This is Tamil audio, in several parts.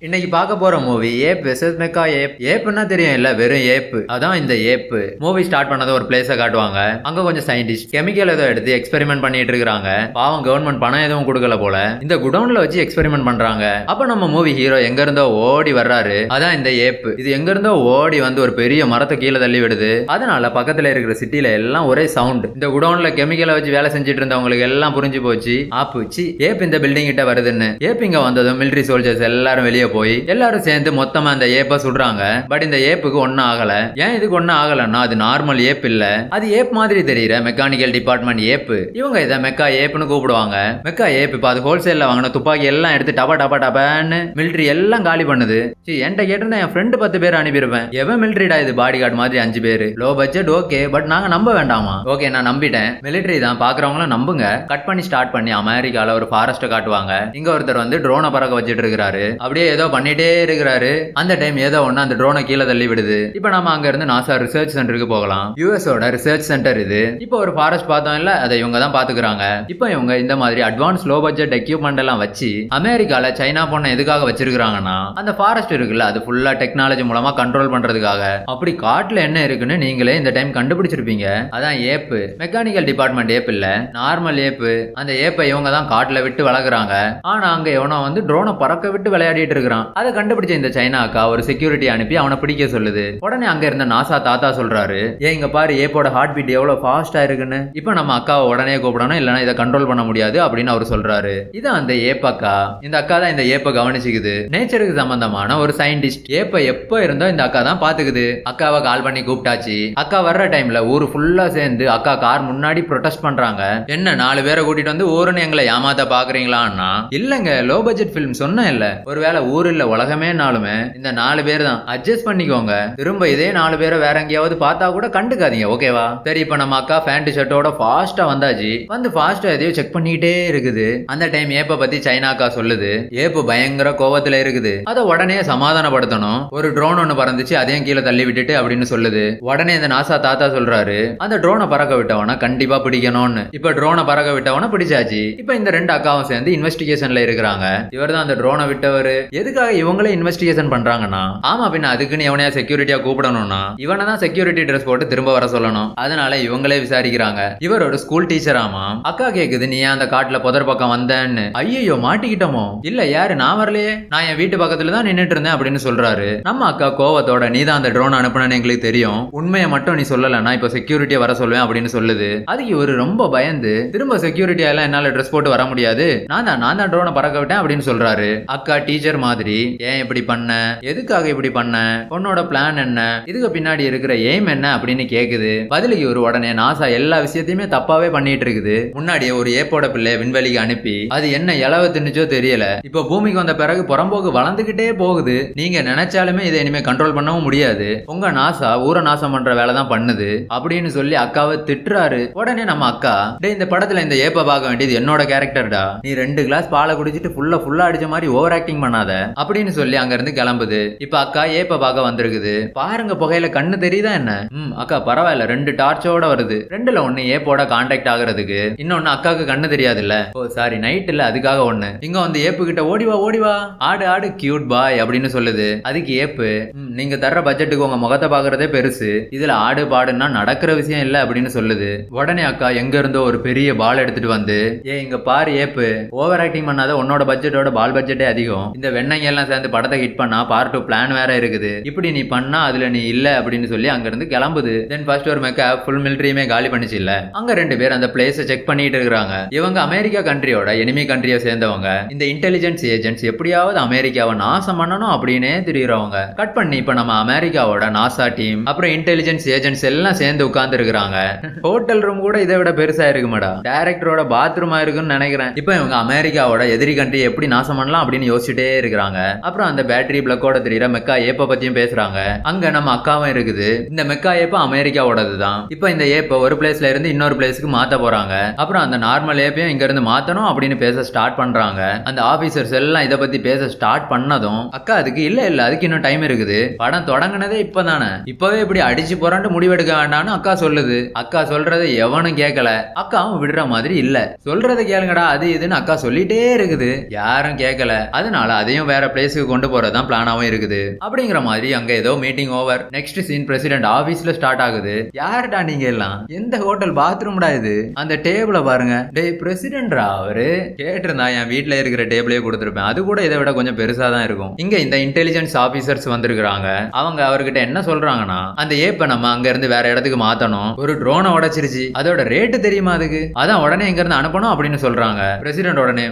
இன்னைக்கு பார்க்க போற மூவி ஏப் வெர்சஸ் மெக்கா ஏப். ஏப்னா தெரியும் இல்ல, வெறும் ஏப். அதான் இந்த ஏப். மூவி ஸ்டார்ட் பண்ணது ஒரு பிளேஸ காட்டுவாங்க. அங்க கொஞ்சம் சயின்டிஸ்ட் கெமிக்கல் ஏதோ எடுத்து எக்ஸ்பெரிமெண்ட் பண்ணிட்டு இருக்காங்க. பாவம் கவர்மெண்ட் பணம் எதுவும் கொடுக்கல போல. இந்த குடவுன்ல வச்சு எக்ஸ்பெரிமெண்ட் பண்றாங்க. அப்ப நம்ம மூவி ஹீரோ எங்க இருந்தோ ஓடி வர்றாரு. அதான் இந்த ஏப். இது எங்க இருந்தோ ஓடி வந்து ஒரு பெரிய மரத்தை கீழே தள்ளி விடுது. அதனால பக்கத்துல இருக்கிற சிட்டில எல்லாம் ஒரே சவுண்ட். இந்த குடவுன்ல கெமிக்கலை வச்சு வேலை செஞ்சுட்டு இருந்தவங்களுக்கு எல்லாம் புரிஞ்சு போச்சு. ஆப்புச்சு ஏப் இந்த பில்டிங் கிட்ட வருதுன்னு. ஏப் இங்க வந்ததும் மிலிட்டரி சோல்ஜர்ஸ் எல்லாரும் வெளியே போய் எல்லாரும் சேர்ந்து மொத்தமா அந்த ஏப்ப சுடுறாங்க. பட் இந்த ஏப்புக்கு ஒன்னும் ஆகல. ஏன் இதுக்கு ஒன்னும் ஆகலன்னா அது நார்மல் ஏப் இல்ல, அது ஏப் மாதிரி தெரியற மெக்கானிக்கல் டிபார்ட்மெண்ட் ஏப். இவங்க இதை மெக்கா ஏப்னு கூப்பிடுவாங்க. மெக்கா ஏப் இப்ப அது ஹோல்சேல்ல வாங்கின துப்பாக்கி எல்லாம் எடுத்து டபா டபா டபான்னு மிலிட்டரி எல்லாம் காலி பண்ணுது. என்கிட்ட கேட்டிருந்தா என் ஃப்ரெண்டு 10 பேர் அனுப்பியிருப்பேன். எவன் மிலிட்டரிடா இது, பாடி கார்டு மாதிரி 5 பேர். லோ பட்ஜெட் ஓகே, பட் நாங்க நம்ப வேண்டாமா? ஓகே நான் நம்பிட்டேன். மிலிட்டரி தான், பாக்குறவங்களும் நம்புங்க. கட் பண்ணி ஸ்டார்ட் பண்ணி அமெரிக்கால ஒரு ஃபாரஸ்ட் காட்டுவாங்க. இங்க ஒருத்தர் வந்து ட்ரோனை பறக்க வச்சிட்டு இருக்காரு. அப்படியே ஏதோ பண்ணிட்டே இருக்கிறாரு. அந்த டைம் ஏதோ ஒண்ணு அந்த ட்ரோனை கீழே தள்ளி விடுது. இப்ப நம்ம அங்க இருந்து நாசா ரிசர்ச் சென்டருக்கு போகலாம். யூஎஸோட ரிசர்ச் சென்டர் இது. இப்போ ஒரு ஃபாரஸ்ட் பார்த்தோம் இல்ல, அதை இவங்க தான் பாத்துக்கிறாங்க. இப்போ இவங்க இந்த மாதிரி அட்வான்ஸ் லோ பட்ஜெட் எக்யூப்மெண்ட் எல்லாம் வச்சு அமெரிக்கால சைனா பொண்ணை எதுக்காக வச்சிருக்காங்கன்னா அந்த ஃபாரஸ்ட் இருக்குல்ல, அது ஃபுல்லா டெக்னாலஜி மூலமா கண்ட்ரோல் பண்றதுக்காக. அப்படி காட்டுல என்ன இருக்குன்னு நீங்களே இந்த டைம் கண்டுபிடிச்சிருப்பீங்க. அதான் ஏப். மெக்கானிக்கல் டிபார்ட்மெண்ட் ஏப் இல்ல, நார்மல் ஏப். அந்த ஏப்பை இவங்க தான் காட்டுல விட்டு வளர்க்குறாங்க. ஆனா அங்க எவனோ வந்து ட்ரோனை பறக்க விட்டு விளையாடிட்டு இருக்கிறான். அதை கண்டுபிடிச்ச இந்த சைனா அக்கா ஒரு செக்யூரிட்டி அனுப்பி அவனை பிடிக்க சொல்லுது. உடனே அங்க இருந்த நாசா தாத்தா சொல்றாரு, ஏன் இங்க பாரு ஏப்போட ஹார்ட் பீட் எவ்வளவு ஃபாஸ்டா இருக்குன்னு. இப்ப நம்ம அக்காவை உடனே கூப்பிடணும், இல்லைன்னா இதை கண்ட்ரோல் பண்ண முடியாது அப்படின்னு அவர் சொல்றாரு. இது அந்த ஏப் அக்கா. இந்த அக்கா தான் இந்த ஏப்பை கவனிச்சுக்குது. நேச்சருக்கு சம்பந்தமான ஒரு சயின்டிஸ்ட். ஏப்ப எப்ப இருந்தோ இந்த அக்கா தான் பாத்துக்குது. அக்காவை கால் பண்ணி கூப்பிட்டாச்சு. அக்கா வர்ற டைம்ல ஊரு ஃபுல்லா சேர்ந்து அக்கா கார் முன்னாடி ப்ரொடெஸ்ட் பண்றாங்க. என்ன 4 பேரை கூட்டிட்டு வந்து ஊருன்னு எங்களை ஏமாத்த பாக்குறீங்களான்னா, இல்லங்க லோ பட்ஜெட் பிலிம் சொன்ன இல்ல, ஒருவேளை ஊர் இல்ல உலகமே நாளுமே இந்த 4 பேர் தான், அட்ஜஸ்ட் பண்ணிக்கோங்க. திரும்ப இதே 4 பேரை வேற எங்கேயாவது பார்த்தா கூட கண்டுக்காதீங்க, ஓகேவா? சரி இப்ப நம்ம அக்கா பேண்ட் ஷர்ட்டோட ஃபாஸ்டா வந்தாச்சு. வந்து ஃபாஸ்டா எதையோ செக் பண்ணிட்டே இருக்குது. அந்த டைம் ஏப்ப பத்தி சைனா அக்கா சொல்லுது. ஏப்பு பயங்கர கோவத்துல இருக்குது. அதை உடனே சமாதானப்படுத்தணும். ஒரு ட்ரோன் ஒண்ணு பறந்துச்சு, அதையும் கீழே தள்ளி விட்டுட்டு அப்படின்னு சொல்லுது. உடனே இந்த நாசா தாத்தா சொல்றாரு, அந்த ட்ரோனை பறக்க விட்டவன கண்டிப்பா பிடிக்கணும்னு. இப்ப ட்ரோனை பறக்க விட்டவன பிடிச்சாச்சு. இப்ப இந்த 2 அக்காவும் சேர்ந்து இன்வெஸ்டிகேஷன்ல இருக்கிறாங்க. இவர் தான் அந்த ட்ரோனை விட்டவர். எதுக்காக இவங்களே இன்வெஸ்டிகேஷன் பண்றாங்கன்னா, ஆமா பின்ன அதுக்குன்னு எவனையா செக்யூரிட்டியா கூப்பிடணும்னா இவனை தான் செக்யூரிட்டி ட்ரெஸ் போட்டு திரும்ப வர சொல்லணும். அதனால இவங்களே விசாரிக்கிறாங்க. இவர் ஒரு ஸ்கூல் டீச்சர் ஆமா. அக்கா கேக்குது, நீ ஏன் அந்த காட்டுல புதர் பக்கம் வந்தேன்னு. ஐயோ மாட்டிக்கிட்டோமோ. இல்ல யாரு, நான் வரலையே, நான் என் வீட்டு பக்கத்துல தான் நின்னுட்டு இருந்தேன் அப்படின்னு சொல்றாரு. நம்ம அக்கா கோவத்தோட, நீ தான் அந்த ட்ரோன் அனுப்புனன்னு எங்களுக்கு தெரியும், உண்மையை மட்டும் நீ சொல்லலன்னா இப்ப செக்யூரிட்டியா வர சொல்லுவேன் அப்படின்னு சொல்லுது. அதுக்கு இவரு ரொம்ப பயந்து, திரும்ப செக்யூரிட்டியா எல்லாம் என்னால ட்ரெஸ் போட்டு வர முடியாது, நான் தான் ட்ரோனை பறக்க விட்டேன் அப்படின்னு சொல்றாரு. அக்கா டீச்சர் மாதிரி, ஏன் இப்படி பண்ண, எதுக்காக இப்படி பண்ண, உன்னோட பிளான் என்ன, இதுக்கு பின்னாடி இருக்கிற எய்ம் என்ன அப்படின்னு கேக்குது. பதிலுக்கு ஒரு உடனே நாசா எல்லா விஷயத்தையுமே தப்பாவே பண்ணிட்டு இருக்குது. முன்னாடியே ஒரு ஏப்போட பிள்ளை விண்வெளிக்கு அனுப்பி அது என்ன இலவ தின்னுச்சோ தெரியல, இப்ப பூமிக்கு வந்த பிறகு புறம்போக்கு வளர்ந்துகிட்டே போகுது. நீங்க நினைச்சாலுமே இதை இனிமே கண்ட்ரோல் பண்ணவும் முடியாது. உங்க நாசா ஊரை நாசம் பண்ற வேலை தான் பண்ணுது அப்படின்னு சொல்லி அக்காவை திட்டுறாரு. உடனே நம்ம அக்கா, இந்த படத்துல இந்த ஏப்ப பார்க்க வேண்டியது என்னோட கேரக்டர்டா, நீ 2 கிளாஸ் பாலை குடிச்சிட்டு ஃபுல்லா அடிச்ச மாதிரி ஓவர் ஆக்டிங் பண்ணாத அப்படின்னு சொல்லி அங்க இருந்து கிளம்புது. இப்ப அக்கா ஏப்ப பார்க்க வந்திருக்குது. பாருங்க புகையில கண்ணு தெரியுதா என்ன? அக்கா பரவாயில்ல, 2 டார்ச்சோட வருது. 2ல ஒண்ணு ஏப்போட கான்டாக்ட் ஆகுறதுக்கு, இன்னொன்னு அக்காவுக்கு கண்ணு தெரியாது இல்ல. ஓ சாரி நைட் இல்ல, அதுக்காக ஒண்ணு. இங்க வந்து ஏப்பு கிட்ட ஓடிவா ஆடு ஆடு கியூட் பாய் அப்படின்னு சொல்லுது. அதுக்கு ஏப்பு, நீங்க தர்ற பட்ஜெட்டுக்கு உங்க முகத்தை பாக்குறதே பெருசு, இதுல ஆடு பாடுன்னா நடக்கிற விஷயம் இல்ல அப்படின்னு சொல்லுது. உடனே அக்கா எங்க இருந்தோ ஒரு பெரிய பால் எடுத்துட்டு வந்து, இங்க பாரு ஏப்பு, ஓவர் ஆக்டிங் பண்ணாத, உன்னோட பட்ஜெட்டோட பால் பட்ஜெட்டே அதிகம். இந்த வெண்ணெய் எல்லாம் சேர்ந்து படத்தை ஹிட் பண்ணா பார்ட் 2 பிளான் வேற இருக்குது. இப்படி நீ பண்ணா அதுல நீ இல்ல அப்படின்னு சொல்லி அங்க இருந்து கிளம்புது. தென் ஃபர்ஸ்ட் ஒரு மெக்கா ஃபுல் மிலிட்டரியுமே காலி பண்ணிச்சு இல்ல. அங்க 2 பேர் அந்த பிளேஸை செக் பண்ணிட்டு இருக்காங்க. இவங்க அமெரிக்கா கண்ட்ரியோட எனிமி கண்ட்ரியை சேர்ந்தவங்க. இந்த இன்டெலிஜென்ஸ் ஏஜென்ட்ஸ் எப்படியாவது அமெரிக்காவை நாசம் பண்ணணும் அப்படின்னே தெரியுறவங்க. கட் பண்ணி இப்ப நம்ம அமெரிக்காவோட நாசா டீம் அப்புறம் இன்டெலிஜென்ஸ் ஏஜென்ட்ஸ் எல்லாம் சேர்ந்து உட்கார்ந்து இருக்காங்க. ஹோட்டல் ரூம் கூட இதை விட பெருசா இருக்குமாடா, டைரக்டரோட பாத்ரூமா இருக்குன்னு நினைக்கிறேன். இப்ப இவங்க அமெரிக்காவோட எதிரி கண்ட்ரி எப்படி நாசம் பண்ணலாம் அப்படின்னு யோசிச்சுட்டே இருக்காங்க. அப்புறம் அந்த பேட்டரி பிளக்கோட தெரியுற மெக்கா ஏப்ப பத்தியும் பேசுறாங்க. அங்க நம்ம அக்காவும் இருக்குது. இந்த மெக்கா ஏப்ப அமெரிக்காவோடது தான். இப்ப இந்த ஏப்ப ஒரு பிளேஸ்ல இருந்து இன்னொரு பிளேஸ்க்கு மாத்த போறாங்க. அப்புறம் அந்த நார்மல் ஏப்பையும் இங்க இருந்து மாத்தணும் அப்படின்னு பேச ஸ்டார்ட் பண்றாங்க. அந்த ஆபீசர்ஸ் எல்லாம் இதை பத்தி பேச ஸ்டார்ட் பண்ணதும் அக்கா அதுக்கு இல்ல அதுக்கு இன்னும் டைம் இருக்குது, படம் தொடங்கினதே இப்பதானே, இப்பவே இப்படி அடிச்சு போறான்னு முடிவெடுக்க வேண்டாம்னு அக்கா சொல்லுது. அக்கா சொல்றதை எவனும் கேட்கல. அக்காவும் விடுற மாதிரி இல்ல, சொல்றதை கேளுங்கடா அது இதுன்னு அக்கா சொல்லிட்டே இருக்குது. யாரும் கேட்கல. அதனால அதையும் வேற பிளேஸுக்கு கொண்டு போறதுதான் பிளானாவும் இருக்குது அப்படிங்கிற மாதிரி அங்க ஏதோ meeting over. Next scene president ஆபீஸ்ல ஸ்டார்ட் ஆகுது. யாருடா நீங்க எல்லாம்? எந்த ஹோட்டல் பாத்ரூம்டா இது? அந்த டேபிள பாருங்க. டேய் பிரசிடென்ட்ரா அவரு. கேட்டிருந்தா என் வீட்டுல இருக்கிற டேபிளே கொடுத்துருப்பேன். அது கூட இதை விட கொஞ்சம் பெருசா தான் இருக்கும். இங்க இந்த இன்டெலிஜென்ஸ் ஆபீசர்ஸ் வந்திருக்காங்க. அவங்க அவர்கிட்ட என்ன சொல்றாங்கன்னா, அந்த ஏப்ப நம்ம அங்க இருந்து வேற இடத்துக்கு மாத்தணும். ஒரு ட்ரோனை உடைச்சிருச்சு. அதோட ரேட்டு தெரியுமா அதுக்கு? அதான் உடனே இங்க இருந்து அனுப்பணும் அப்படின்னு சொல்றாங்க. பிரசிடென்ட் உடனே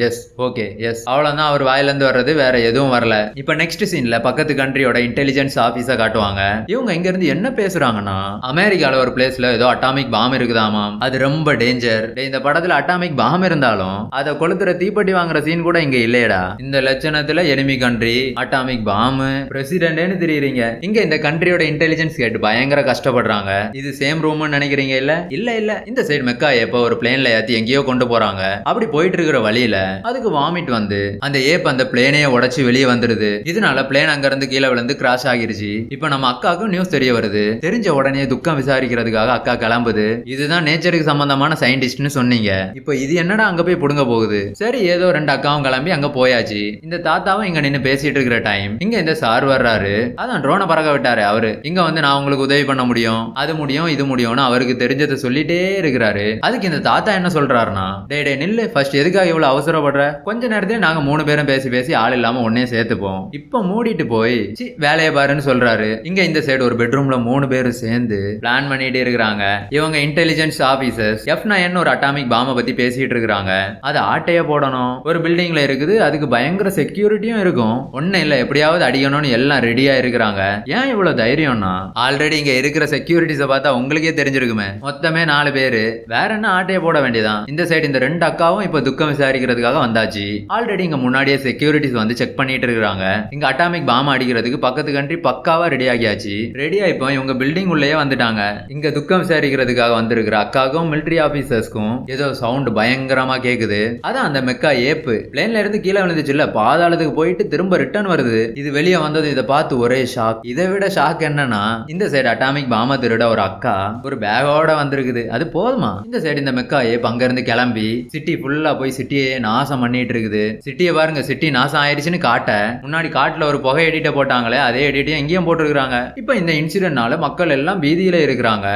எஸ் ஓகே எஸ் அவ்வளவுதான் அவர் வாயில இருந்து வர்றது, வேற எதுவும் வரல. இப்ப நெக்ஸ்ட் சீன்ல பக்கத்து கண்ட்ரியோட இன்டெலிஜென்ஸ் ஆபீஸ காட்டுவாங்க. இவங்க இங்க இருந்து என்ன பேசுறாங்கன்னா, அமெரிக்கால ஒரு பிளேஸ்ல ஏதோ அட்டாமிக் பாம் இருக்குதாமாம். அது ரொம்ப டேஞ்சர். இந்த படத்துல அட்டாமிக் பாம் இருந்தாலும் அதை கொளுத்துற தீப்பெட்டி வாங்குற சீன் கூட இங்க இல்லையடா. இந்த லட்சணத்துல எனிமி கண்ட்ரி, அட்டாமிக் பாம், பிரசிடென்ட்னு தெரியுறீங்க. இங்க இந்த கண்ட்ரியோட இன்டெலிஜென்ஸ் கேட்டு பயங்கர கஷ்டப்படுறாங்க. இது சேம் ரூம்னு நினைக்கிறீங்க? இல்ல இந்த சைடு மெக்கா ஏப்ப ஒரு பிளேன்ல ஏத்தி எங்கேயோ கொண்டு போறாங்க. அப்படி போயிட்டு இருக்கிற வழியில அதுக்கு வாமிட் வந்து அந்த ஏப் அந்த பிளேனையே உடைச்சு வெளியே வந்துருது. இதனால பிளேன் அங்க இருந்து கீழே விழுந்து கிராஷ் ஆகிருச்சு. இப்ப நம்ம அக்காவுக்கும் நியூஸ் தெரிய வருது. தெரிஞ்ச உடனே துக்கம் விசாரிக்கிறதுக்காக அக்கா கிளம்புது. இதுதான் நேச்சருக்கு சம்பந்தமான சயின்டிஸ்ட்னு சொன்னீங்க. இப்ப இது என்னடா அங்க போய் புடுங்க போகுது? சரி ஏதோ ரெண்டு அக்காவும் கிளம்பி அங்க போயாச்சு. இந்த தாத்தாவும் இங்க நின்னு பேசிட்டு இருக்கிற டைம் இங்க இந்த சார் வர்றாரு. அதான் ட்ரோனை பறக்க விட்டாரு அவரு. இங்க வந்து நான் உங்களுக்கு உதவி பண்ண முடியும், அது முடியும் இது முடியும்னு அவருக்கு தெரிஞ்சதை சொல்லிட்டே இருக்கிறாரு. அதுக்கு இந்த தாத்தா என்ன சொல்றாருன்னா, டே நில்லு, ஃபர்ஸ்ட் எதுக்காக இவ்வளவு அவசரப்படுற? கொஞ்ச நேரத்துல நாங்க 3 பேரும் பேசி பேசி ஆள் இல்லாம ஒன்னே சேர்த்துப்போம். இப்ப மூடிட்டு போய் வேலையை பாருன்னு சொல்றாரு. இங்க இந்த சைடு ஒரு பெட்ரூம்ல 3 பேரும் சேர்ந்து பிளான் பண்ணிட்டு இருக்கிறாங்க. இவங்க இன்டெலிஜென்ஸ் ஆபீசர்ஸ் F9 ஒரு அட்டாமிக் பாம்பை பத்தி பேசிட்டு இருக்காங்க. அது ஆட்டைய போடணும். ஒரு பில்டிங்ல இருக்குது. அதுக்கு பயங்கர செக்யூரிட்டியும் இருக்கும். ஒன்னும் இல்ல, எப்படியாவது அடிக்கணும்னு எல்லாம் ரெடியா இருக்கிறாங்க. ஏன் இவ்வளவு தைரியம்னா, ஆல்ரெடி இங்க இருக்கிற செக்யூரிட்டிஸை பார்த்தா உங்களுக்கே தெரிஞ்சிருக்குமே. மொத்தமே 4 பேரு. வேற என்ன ஆட்டைய போட வேண்டியதான். இந்த சைடு இந்த 2 அக்காவும் இப்ப துக்கம் விசாரிக்கிறதுக்காக வந்தாச்சு. ஆல்ரெடி இங்க முன்னாடியே செக்யூரிட்டிஸ் வந்து செக் பண்ணிட்டு இருக்காங்க. இங்க அட்டாமிக் பாம் அடிக்கிறதுக்கு பக்கத்து கண்ட்ரி பக்காவா ரெடி ஆகியாச்சு. ரெடியா இப்போ இவங்க பில்டிங் உள்ளே வந்துட்டாங்க. இங்க துக்கம் விசாரிக்கிறதுக்காக வந்திருக்கிற அக்காவுக்கும் மிலிட்டரி ஆபீசர்ஸ்க்கும் ஏதோ சவுண்ட் பயங்கரமா கேக்குது. அதான் அந்த மெக்கா ஏப்பு பிளேன்ல இருந்து கீழே விழுந்துச்சுல்ல, பாதாளத்துக்கு போயிட்டு திரும்ப ரிட்டர்ன் வருது. இது வெளியே வந்தது இதை பார்த்து ஒரே ஷாக். இதை விட ஷாக் என்னன்னா, இந்த சைடு அட்டாமிக் பாம திருட ஒரு அக்கா ஒரு பேகோட வந்திருக்குது. அது போதுமா? இந்த சைடு இந்த மெக்கா ஏப் அங்க இருந்து கிளம்பி சிட்டி ஃபுல்லா போய் சிட்டியே நாசம் பண்ணிட்டு இருக்குது. சிட்டியை பாருங்க, சிட்டி நாசம் ஆயிடுச்சுன்னு காட்ட முன்னாடி காட்டுல ஒரு புகை எடிட்ட போட்டாங்களே, அதே எடிட்டையும் எங்கேயும் போட்டுருக்காங்க. இப்ப இந்த இன்சிடென்ட்னால மக்கள் எல்லாம் பீதியில இருக்கிறாங்க.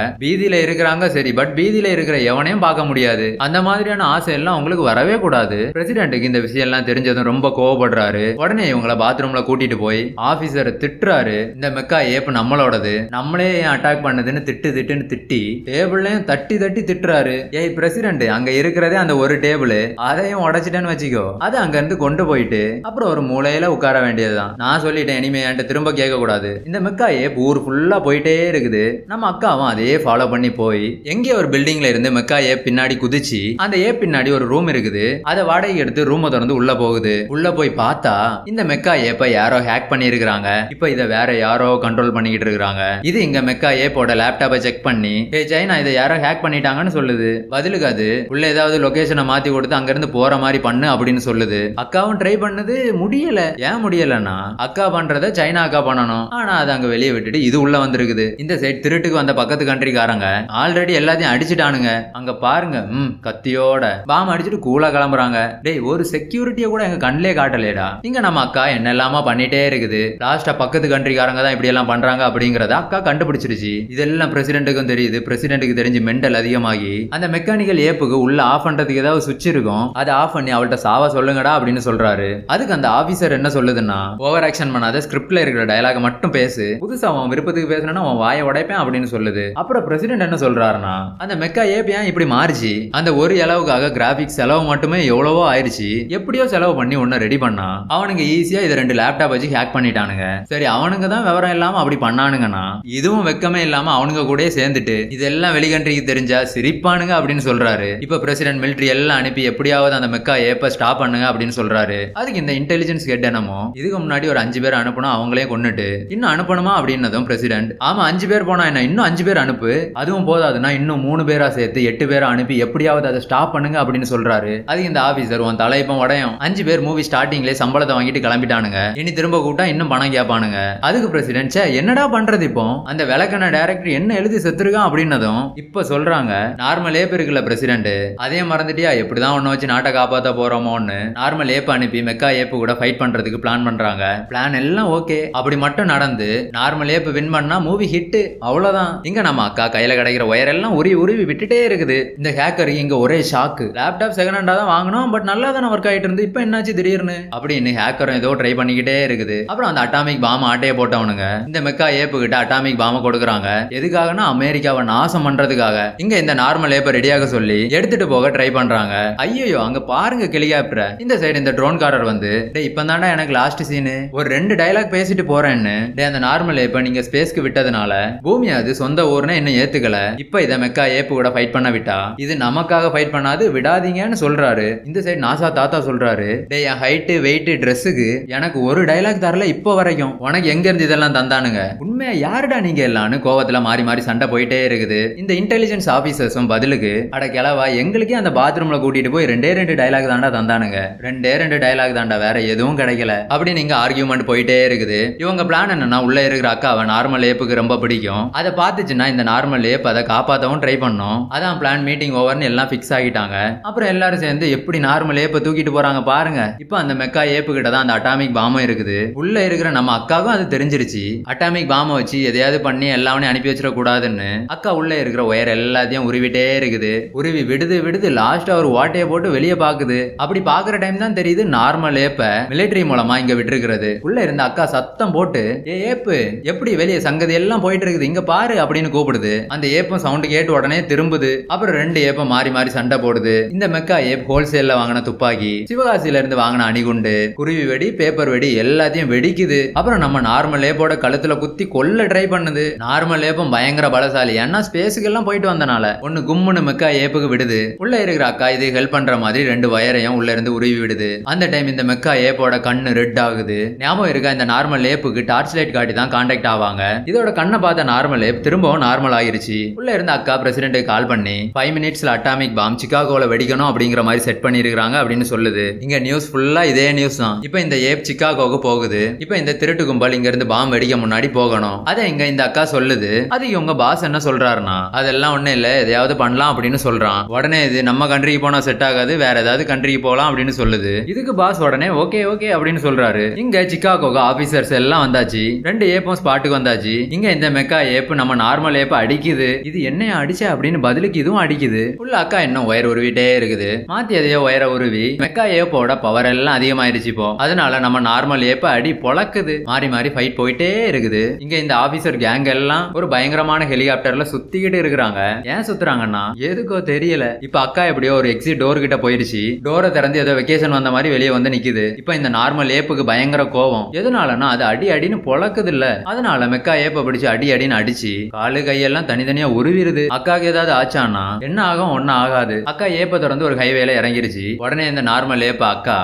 சரி, பட் பீதியில இருக்கிற எவனையும் பார்க்க முடியாது. அந்த மாதிரியான ஆசை எல்லாம் உங்களுக்கு வரவே கூடாது. பிரசிடென்ட்டுக்கு இந்த விஷயம் எல்லாம் தெரிஞ்சதும் ரொம்ப கோவப்படுறாரு. உடனே இவங்களை பாத்ரூம்ல கூட்டிட்டு போய் ஆபீசரை திட்டுறாரு. இந்த மெக்கா ஏப் நம்மளோடது, நம்மளே ஏன் அட்டாக் பண்ணதுன்னு திட்டுன்னு திட்டி டேபிள்லயும் தட்டி திட்டுறாரு. ஏய் பிரசிடென்ட், அங்க இருக்கிறதே அந்த ஒரு டேபிள், அதையும் உடைச்சிட்டேன்னு வச்சுக்கோ. அதை அங்க இருந்து கொண்டு போயிட்டு அப்புறம் ஒரு மூலையில உட்கார வேண்டியதுதான். நான் சொல்லிட்டேன், இனிமே என்கிட்ட திரும்ப கேட்க கூடாது. இந்த மெக்கா ஏப் ஊர் ஃபுல்லா போயிட்டே இருக்குது. நம்ம அக்காவும் அதே ஃபாலோ பண்ணி போய் எங்கே ஒரு பில்டிங்ல இருந்து மெக்கா ஏப் பின்னாடி குதிச்சு அந்த ஏப் பின்னாடி ஒரு ரூம் இருக்குது. அதை வாடகை எடுத்து ரூமை திறந்து உள்ள போகுது. உள்ள போய் பார்த்தா இந்த மெக்கா ஏப்ப யாரோ ஹேக் பண்ணி இருக்கிறாங்க. இப்ப இதை வேற யாரோ கண்ட்ரோல் பண்ணிக்கிட்டு இருக்காங்க. இது இங்க மெக்கா ஏப்போட லேப்டாப்பை செக் பண்ணி, ஏ சைனா இதை யாரோ ஹேக் பண்ணிட்டாங்கன்னு சொல்லுது. பதிலுக்கு அது உள்ள ஏதாவது லொகேஷனை மாத்தி கொடுத்து அங்க இருந்து போற மாதிரி பண்ணு அப்படின்னு சொல்லுது. அக்காவும் ட்ரை பண்ணது, முடியல. ஏன் முடியலன்னா, அக்கா பண்றத சைனா அக்கா பண்ணணும். ஆனா அது அங்க வெளியே விட்டுட்டு இது உள்ள வந்திருக்குது. இந்த சைட் திருட்டுக்கு வந்த பக்கத்து கண்ட்ரிக்காரங்க ஆல்ரெடி எல்லாத்தையும் அடிச்சுட்டானுங்க. அங்க பாருங்க, கத்தியோட பாம் அடிச்சுட்டு கூலா கிளம்புறாங்க. டேய், ஒரு செக்யூரிட்டியை கூட எங்க கண்ணிலே காட்டலேடா. இங்க நம்ம அக்கா என்னெல்லாமா பண்ணிட்டே இருக்குது. லாஸ்டா பக்கத்து கண்ட்ரிக்காரங்க தான் இப்படி எல்லாம் பண்றாங்க அப்படிங்கறத அக்கா கண்டுபிடிச்சிருச்சு. இதெல்லாம் பிரசிடென்ட்டுக்கும் தெரியுது. பிரசிடென்ட்டுக்கு தெரிஞ்சு மெண்டல் அதிகமாகி அந்த மெக்கானிக்கல் ஏப்புக்கு உள்ள ஆஃப் பண்றதுக்கு ஏதாவது சுவிட்ச் இருக்கும், அதை ஆஃப் பண்ணி அவள்கிட்ட சாவ சொல்லுங்கடா அப்படின்னு சொல்றாரு. அதுக்கு அந்த ஆபீசர் என்ன சொல்லுதுன்னா, ஓவர் ஆக்ஷன் பண்ணாத, ஸ்கிரிப்ட்ல இருக்கிற டயலாக மட்டும் பேசு, புதுசா அவன் விருப்பத்துக்கு பேசணும்னா அவன் வாயை உடைப்பேன் அப்படின்னு சொல்லுது. அப்புறம் பிரசிடென்ட் என்ன சொல்றாருன்னா, அந்த மெக்கா ஏப் ஏன் இப்படி மாறிச்சு, அந்த ஒரு அளவுக்காக கிராபிக்ஸ் செலவு மட்டுமே எவ்வளவோ ஆயிடுச்சு, எப்படியோ செலவு பண்ணி ஒன்னு ரெடி பண்ணா அவனுங்க ஈஸியா இதை 2 லேப்டாப் வச்சு ஹேக் பண்ணிட்டானுங்க. சரி, அவனுங்க தான் விவரம் இல்லாம அப்படி பண்ணானுங்கன்னா இதுவும் வெக்கமே இல்லாம அவனுங்க கூட சேர்ந்துட்டு இதெல்லாம் வெளிகண்ட்ரிக்கு தெரிஞ்சா சிரிப்பானுங்க அப்படின்னு சொல்றாரு. இப்ப பிரசிடென்ட் மிலிட்டரி எல்லாம் அனுப்பி எப்படியாவது அந்த மெக்கா ஏப்ப ஸ்டாப் பண்ணுங்க அப்படின்னு சொல்றாரு. அதுக்கு இந்த இன்டெலிஜென்ஸ் ஹெட் என்னமோ, இதுக்கு முன்னாடி ஒரு 5 பேர் அனுப்பணும், அவங்களே கொண்டுட்டு இன்னும் அனுப்பணுமா அப்படின்னதும் பிரசிடென்ட், ஆமா 5 பேர் போனா என்ன, இன்னும் 5 பேர் அனுப்பு, அதுவும் போதாதுன்னா இன்னும் 3 பேரா சேர்த்து 8 பேரை அனுப்பி எப்படியாவது அதை ஸ்டாப் பண்ணுங்க அப்படின்னு சொல்றாரு. அதுக்கு இந்த ஆபீசர், உன் தலைப்பம் உடையும், 5 பேர் மூவி ஸ்டார்டிங்லேயே சம்பளத்தை வாங்கிட்டு கிளம்பிட்டானுங்க, இனி திரும்ப கூட்டா இன்னும் பணம் கேட்பானுங்க. அதுக்கு பிரசிடென்ட், என்னடா பண்றது இப்போ, அந்த விளக்கண டைரக்டர் என்ன எழுதி செத்துருக்கான் அப்படின்னதும் இப்ப சொல்றாங்க, நார்மல் ஏப் இருக்குல்ல பிரசிடென்ட், அதே மறந்துட்டியா, எப்படிதான் ஒண்ணு வச்சு நாட்டை காப்பாத்த போறோமோன்னு நார்மல் ஏப் அனுப்பி மெக்கா ஏப்பு கூட ஃபைட் பண்றதுக்கு பிளான் பண்றாங்க. பிளான் எல்லாம் ஓகே. அப்படி மட்டும் நடந்து நார்மல் ஏப் வின் பண்ணா மூவி ஹிட். அவ்வளவுதான். இங்க நம்ம அக்கா கையில கிடைக்கிற ஒயர் எல்லாம் உருவி விட்டுட்டே இருக்குது. இந்த ஹேக்கர் இங்க ஒரே ஷாக்கு. லேப்டாப் செகண்ட் ஹேண்டா தான் வாங்கணும், பட் நல்லா தானே ஒர்க் ஆயிட்டு இருந்து, இப்போ என்னாச்சு திடீர்னு அப்படின்னு ஹேக்கரும் ஏதோ ட்ரை பண்ணிக்கிட்டே இருக்குது. அப்புறம் அந்த அட்டாமிக் பாம் ஆட்டையை போட்டவனுங்க இந்த மெக்கா ஏப்பு கிட்ட அட்டாமிக் பாம கொடுக்குறாங்க. எதுக்காகனா அமெரிக்காவை நாசம் பண்றதுக்காக. இங்க இந்த நார்மல் ஏப்பை ரெடியாக சொல்லி எடுத்துட்டு போக ட்ரை பண்றாங்க. ஐயோ அங்க பாருங்க ஹெலிகாப்டர். இந்த சைடு இந்த ட்ரோன் காரர் வந்து இப்ப தாண்டா எனக்கு லாஸ்ட் சீனு, ஒரு 2 டயலாக் பேசிட்டு போறேன்னு அந்த நார்மல் ஏப்பை நீங்க ஸ்பேஸ்க்கு விட்டதுனால பூமி அது சொந்த ஊர்னு இன்னும் ஏத்துக்கல. இப்ப இத மெக்கா ஏப்பு கூட ஃபைட் பண்ண விட்டா இது நமக்காக ஃபைட் பண்ணாது, விடாதீங்கன்னு சொல்றாரு. இந்த சைடு நாசா தாத்தா சொல்றாரு, என் ஹைட் வெயிட் ட்ரெஸ்ஸுக்கு எனக்கு ஒரு டயலாக் தரல இப்போ வரைக்கும், உனக்கு எங்க இருந்து இதெல்லாம் தந்தானுங்க, உண்மையா யாருடா நீங்க எல்லாம்னு கோவத்துல மாறி மாறி சண்டை போயிட்டே இருக்குது. இந்த இன்டெலிஜென்ஸ் ஆபீசர்ஸும் பதிலுக்கு அட கிளவா எங்களுக்கே அந்த பாத்ரூம்ல கூட்டிட்டு போய் 2 டயலாக் தாண்டா தந்தானுங்க, 2 டயலாக் தாண்டா, வேற எதுவும் கிடைக்கல அப்படின்னு இங்க ஆர்கியூமெண்ட் போயிட்டே இருக்குது. இவங்க பிளான் என்னன்னா உள்ள இருக்கிற அக்காவை நார்மல் ஏப்புக்கு ரொம்ப பிடிக்கும். அதை பார்த்துச்சுன்னா இந்த நார்மல் ஏப் அதை காப்பாத்தவும் ட்ரை பண்ணும். அதான் பிளான். மீட்டிங் ஓவர்னு எல்லாம் ஃபிக்ஸ் ஆகிட்டாங்க. அப்புறம் எல்லாரும் சேர்ந்து எப்படி நார்மல் ஏப்பை தூக்கிட்டு போறாங்க பாருங்க. இப்போ அந்த மெக்கா ஏப்பு கிட்ட தான் அந்த அட்டாமிக் பாம்பும் இருக்குது. உள்ள இருக்கிற நம்ம அக்காவுக்கும் அது தெரிஞ்சிருச்சு. அட்டாமிக் பாம்பை வச்சு எதையாவது பண்ணி எல்லாமே அனுப்பி வச்சிட கூடாதுன்னு அக்கா உள்ள இருக்கிற ஒயர் எல்லாத்தையும் உருவிட்டே இருக்குது. உருவி விடுது லாஸ்ட் அவர் ஓட்டையை போட்டு வெளியே பாக்குது. அப்படி பாக்குற டைம் தான் தெரியுது நார்மல் ஏப்ப மிலிட்டரி மூலமா இங்க விட்டுருக்கிறது. உள்ள இருந்த அக்கா சத்தம் போட்டு ஏப்பு எப்படி வெளியே சங்கதி எல்லாம் போயிட்டு இருக்குது இங்க பாரு அப்படின்னு கூப்பிடுது. அந்த ஏப்பம் சவுண்ட் கேட்டு உடனே திரும்புது. அப்புறம் 2 ஏப்பம் மாறி மாறி சண்டை போடுது. இந்த மெக்கா ஏப் ஹோல்சேல்ல வாங்கின துப்பாக்கி, சிவகாசியில இருந்து வாங்கின அணிகுண்டு, குருவி வெடி, பேப்பர் வெடி எல்லாத்தையும் வெடிக்குது. அப்புறம் நம்ம நார்மல் ஏப்போட கழுத்துல குத்தி கொல்ல ட்ரை பண்ணுது. நார்மல் ஏப்பம் பயங்கர பலசாலி, ஏன்னா ஸ்பேஸுக்கு எல்லாம் போயிட்டு வந்தனால ஒன்னு கும்முன்னு மெக்கா ஏப்புக்கு விடுது. உள்ள இருக்கிற அக்கா இது ஹெல்ப் பண்ற மாதிரி 2 வயரையும் உள்ள இருந்து உருவி விடுது. அந்த டைம் இந்த மெக்கா ஏப்போட கண்ணு ரெட் ஆகுது. ஞாபகம் இருக்கா, இந்த நார்மல் ஏப்புக்கு டார்ச் லைட் காட்டி தான் கான்டாக்ட் ஆவாங்க. இதோட கண்ணை பார்த்த நார்மல் ஏப் திரும்பவும் நார்மல் ஆயிருச்சு. உள்ள இருந்த அக்கா பிரசிடென்ட்டுக்கு கால் பண்ணி 5 மினிட்ஸ்ல அட்டாமிக் பாம் சிகாகோல வெடிக்கணும் அப்படிங்கிற மாதிரி செட் பண்ணிருக்காங்க அப்படின்னு சொல்லுது. இங்க நியூஸ் ஃபுல்லா இதே நியூஸ் தான். இப்போ இந்த ஏப் சிகாகோக்கு போகுது. இப்போ இந்த திருட்டு கும்பல் இங்க இருந்து பாம் வெடிக்க முன்னாடி போகணும். அதை இங்க இந்த அக்கா சொல்லுது. அது இவங்க பாஸ் என்ன சொல்றாருன்னா அதெல்லாம் ஒண்ணு இல்ல, எதையாவது பண்ணலாம் அப்படின்னு சொல்றான். உடனே இது நம்ம கண்ட்ரிக்கு போனா செட் ஆகாது, வேற ஏதாவது கண்ட்ரிக்கு போலாம் அப்படின்னு சொல்லுது. இதுக்கு பாஸ் உடனே ஓகே அப்படின்னு சொல்றாரு. இங்க சிகாகோக்கு ஆபீசர்ஸ் எல்லாம் வந்தாச்சு. 2 ஏப்பும் ஸ்பாட்டுக்கு வந்தாச்சு. இங்க இந்த மெக்கா ஏப் நம்ம நார்மல் ஏப்ப அடிக்குது. இது என்னைய அடிச்ச அப்படின்னு பதிலுக்கு இதுவும் அடிக்குது. உள்ள அக்கா இன்னும் ஒயர் உருவிட்டே இருக்குது. மாத்தி எதையோ ஒயரை உருவி மெக்கா ஏப்போட பவர் எல்லாம் அதிகமாயிருச்சு இப்போ. அதனால நம்ம நார்மல் ஏப்ப அடி பொளக்குது. மாறி மாறி ஃபைட் போயிட்டே இருக்குது. இங்க இந்த ஆபீசர் கேங் எல்லாம் ஒரு பயங்கரமான ஹெலிகாப்டர்ல சுத்திக்கிட்டு இருக்கிறாங்க. ஏன் சுத்துறாங்கன்னா எதுக்கோ தெரியல. இப்ப அக்கா எப்படியோ ஒரு எக்ஸிட் டோர் கிட்ட போயிருச்சு. டோரை திறந்து ஏதோ வெக்கேஷன் வந்த மாதிரி வெளியே வந்து நிக்குது. இப்ப இந்த நார்மல் ஏப்புக்கு பயங்கர கோவம். எதனாலன்னா அது அடின்னு பொளக்குது இல்ல. அதனால மெக்கா ஏப்ப பிடிச்சு அடின்னு அடிச்சு காலு கையெல்லாம் தனித்தனியா உருவிருது. அக்காக்கு ஏதாவது ஆச்சானா என்ன ஆகும், ஒன்னும் ஆகாது. அக்கா ஏப்ப திறந்து ஒரு ஹைவேல இறங்கிருச்சு. உடனே இந்த நார்மல் ஏப்ப அக்கா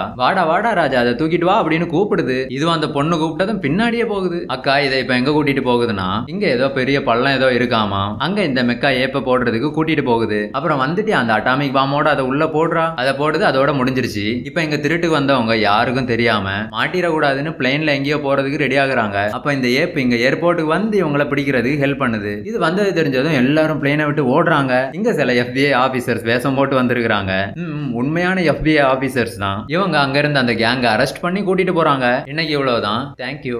வாடா ராஜா அதை தூக்கிட்டு வா அப்படின்னு கூப்பிடுது. இதுவும் அந்த பொண்ணு கூப்பிட்டதும் பின்னாடியே போகுது. அக்கா இதை இப்ப எங்க கூட்டிட்டு போகுதுன்னா இங்க ஏதோ பெரிய பள்ளம் ஏதோ இருக்காமா, அங்க இந்த மெக்கா ஏப்ப போடுறதுக்கு கூட்டிட்டு போகுது. அப்புறம் வந்துட்டு அந்த அட்டாமிக் பாமோட அதை உள்ள போடுறா. அதை போடுது, அதோட முடிஞ்சிருச்சு. இப்ப இங்க திருட்டுக்கு வந்தவங்க யாருக்கும் தெரியாம மாட்டிடக்கூடாதுன்னு பிளைன்ல எங்கேயோ போறதுக்கு ரெடி ஆகுறாங்க. அப்ப இந்த ஏப் இங்க ஏர்போர்ட்டுக்கு வந்து இவங்களை பிடிக்கிறதுக்கு ஹெல்ப் பண்ணுது. இது வந்தது தெரிஞ்சதும் எல்லாரும் பிளைனை விட்டு ஓடுறாங்க. இங்க சில FBI ஆபீசர்ஸ் வேஷம் போட்டு வந்திருக்காங்க. உண்மையான FBI ஆபீசர்ஸ் தான் இவங்க. அங்க இருந்து அந்த கேங்க அரெஸ்ட் பண்ணி கூட்டிட்டு போறாங்க. இன்னைக்கு இவ்வளவுதான். தேங்க்யூ.